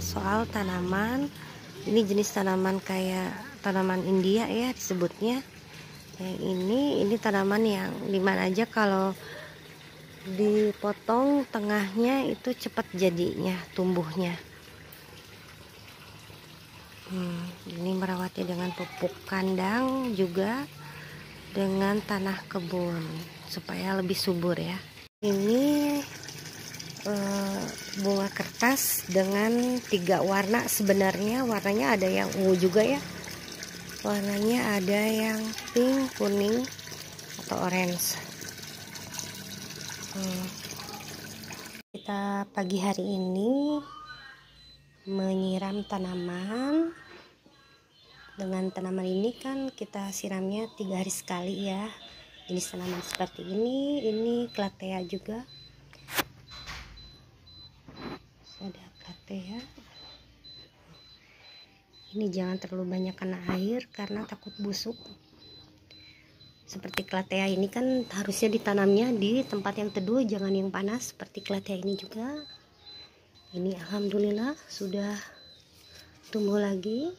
soal tanaman. Ini jenis tanaman kayak tanaman India ya disebutnya. Yang ini tanaman yang dimana aja kalau dipotong tengahnya itu cepat jadinya tumbuhnya. Ini merawatnya dengan pupuk kandang juga dengan tanah kebun supaya lebih subur ya. Ini bunga kertas dengan 3 warna. Sebenarnya warnanya ada yang ungu juga ya, warnanya ada yang pink, kuning, atau orange. Kita pagi hari ini menyiram tanaman. Dengan tanaman ini kan kita siramnya 3 hari sekali ya. Jenis tanaman seperti ini Calathea juga. Ada Calathea. Ini jangan terlalu banyak kena air karena takut busuk. Seperti Calathea ini kan harusnya ditanamnya di tempat yang teduh, jangan yang panas. Seperti Calathea ini juga. Ini alhamdulillah sudah tumbuh lagi.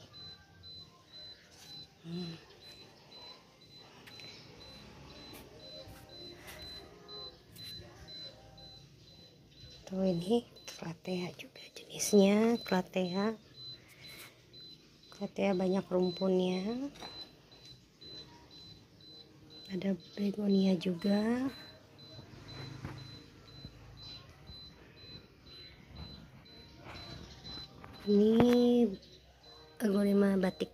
Tuh ini Calathea juga jenisnya Calathea banyak rumpunnya. Ada begonia juga. Ini aglonema batik,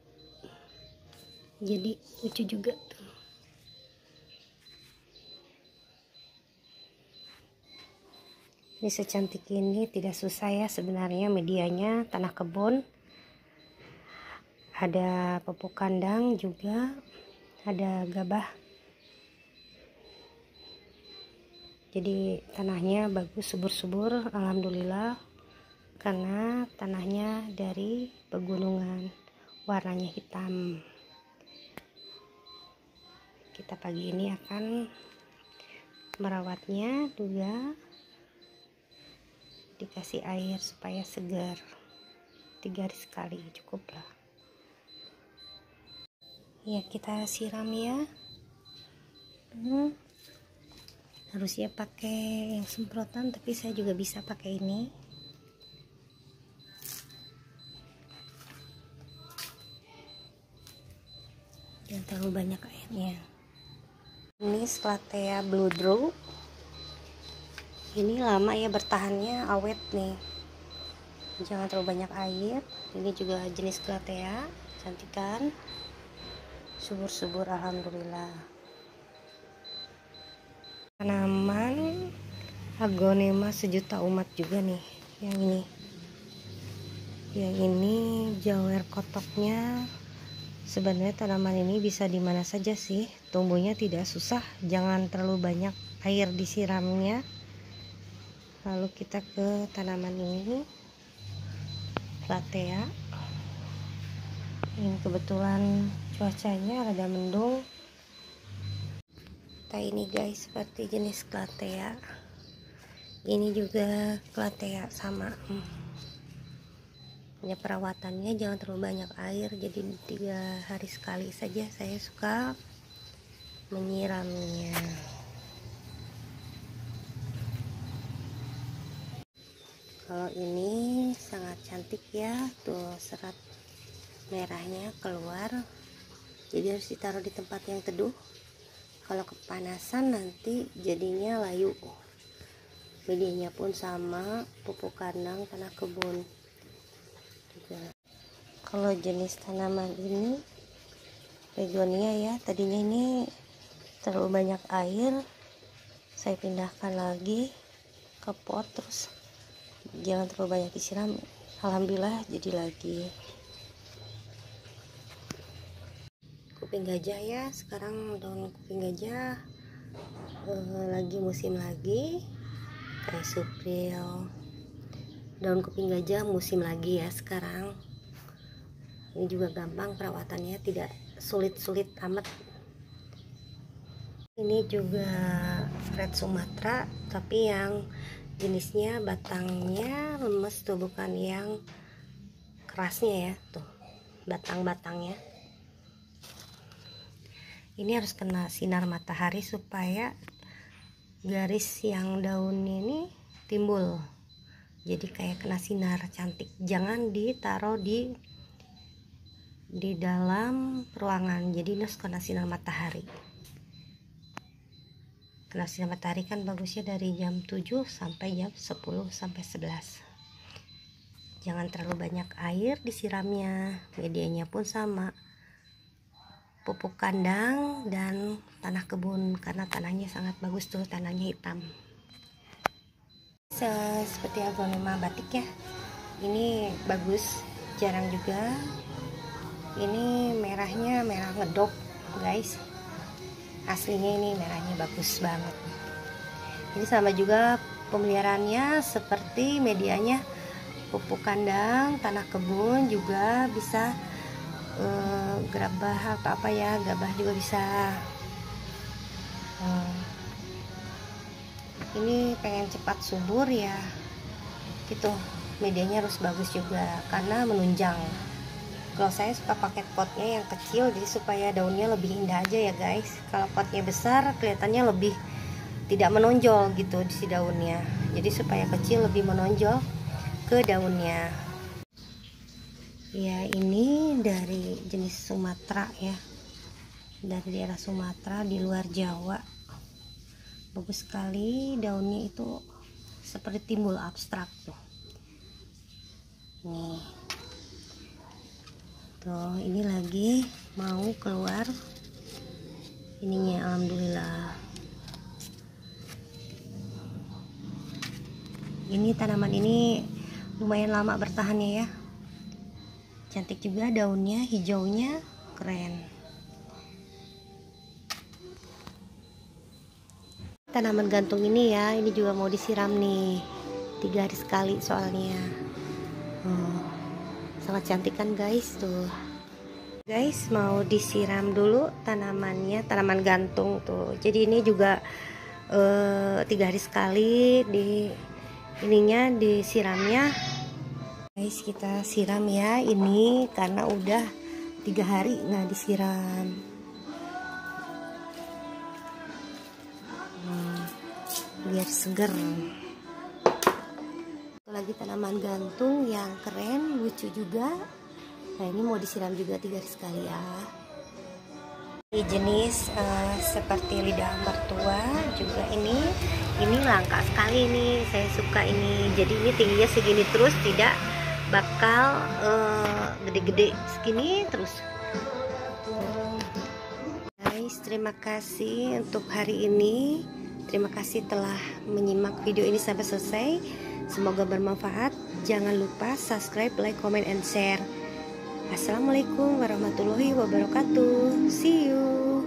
jadi lucu juga tuh. Ini secantik ini, tidak susah ya sebenarnya. Medianya tanah kebun, ada pupuk kandang juga, ada gabah. Jadi tanahnya bagus, subur-subur, alhamdulillah, karena tanahnya dari pegunungan, warnanya hitam. Kita pagi ini akan merawatnya juga, dikasih air supaya segar. 3 hari sekali cukuplah ya. Kita siram ya. Harusnya pakai yang semprotan, tapi saya juga bisa pakai ini. Jangan terlalu banyak airnya. Ini Calathea Blue Draw. Ini lama ya bertahannya, awet nih. Jangan terlalu banyak air. Ini juga jenis Calathea, cantik kan? Subur-subur alhamdulillah. Tanaman aglonema sejuta umat juga nih. Yang ini jawer kotoknya. Sebenarnya tanaman ini bisa di mana saja sih, tumbuhnya tidak susah, jangan terlalu banyak air disiramnya. Lalu kita ke tanaman ini Calathea. Ini kebetulan cuacanya rada mendung. Nah ini guys, seperti jenis Calathea. Ini juga Calathea sama. Ya, perawatannya jangan terlalu banyak air, jadi 3 hari sekali saja saya suka menyiramnya. Kalau ini sangat cantik ya, tuh serat merahnya keluar, jadi harus ditaruh di tempat yang teduh. Kalau kepanasan nanti jadinya layu. Medianya pun sama, pupuk kandang, tanah kebun. Kalau jenis tanaman ini begonia ya, tadinya ini terlalu banyak air, saya pindahkan lagi ke pot, terus jangan terlalu banyak disiram, alhamdulillah jadi lagi. Kuping gajah ya, sekarang daun kuping gajah lagi musim lagi, kayak supril. Daun kuping gajah musim lagi ya sekarang. Ini juga gampang perawatannya, tidak sulit-sulit amat. Ini juga red Sumatera, tapi yang jenisnya batangnya lemes tuh, bukan yang kerasnya ya, tuh batang-batangnya. Ini harus kena sinar matahari supaya garis yang daunnya ini timbul, jadi kayak kena sinar cantik. Jangan ditaruh di dalam ruangan, jadi ini harus kena sinar matahari. Kena sinar matahari kan bagusnya dari jam 7 sampai jam 10 sampai 11. Jangan terlalu banyak air disiramnya. Medianya pun sama, pupuk kandang dan tanah kebun, karena tanahnya sangat bagus tuh, tanahnya hitam. Seperti aglonema batik ya, ini bagus, jarang juga. Ini merahnya merah ngedok guys, aslinya ini merahnya bagus banget. Ini sama juga pemeliharaannya seperti medianya, pupuk kandang, tanah kebun juga bisa, gerabah atau apa ya, gabah juga bisa. Ini pengen cepat subur ya gitu, medianya harus bagus juga karena menunjang. Kalau saya suka pakai potnya yang kecil, jadi supaya daunnya lebih indah aja ya guys. Kalau potnya besar kelihatannya lebih tidak menonjol gitu di si daunnya, jadi supaya kecil lebih menonjol ke daunnya. Ya, ini dari jenis Sumatera ya, dari daerah Sumatera di luar Jawa. Bagus sekali daunnya, itu seperti timbul abstrak tuh. Nih tuh, ini lagi mau keluar ininya, alhamdulillah. Ini tanaman ini lumayan lama bertahannya ya, cantik juga daunnya, hijaunya keren. Tanaman gantung ini ya, ini juga mau disiram nih 3 hari sekali soalnya. Sangat cantik kan guys tuh. Guys, mau disiram dulu tanamannya, tanaman gantung tuh. Jadi ini juga 3 hari sekali di ininya disiramnya. Guys, kita siram ya ini karena udah 3 hari nggak disiram. Biar seger. Lagi tanaman gantung yang keren, lucu juga. Nah, ini mau disiram juga 3 hari sekali ya. Ini jenis seperti lidah mertua juga, ini langka sekali nih, saya suka ini. Jadi ini tingginya segini terus, tidak bakal gede-gede segini terus. Guys, terima kasih untuk hari ini. Terima kasih telah menyimak video ini sampai selesai. Semoga bermanfaat. Jangan lupa subscribe, like, comment, and share. Assalamualaikum warahmatullahi wabarakatuh. See you.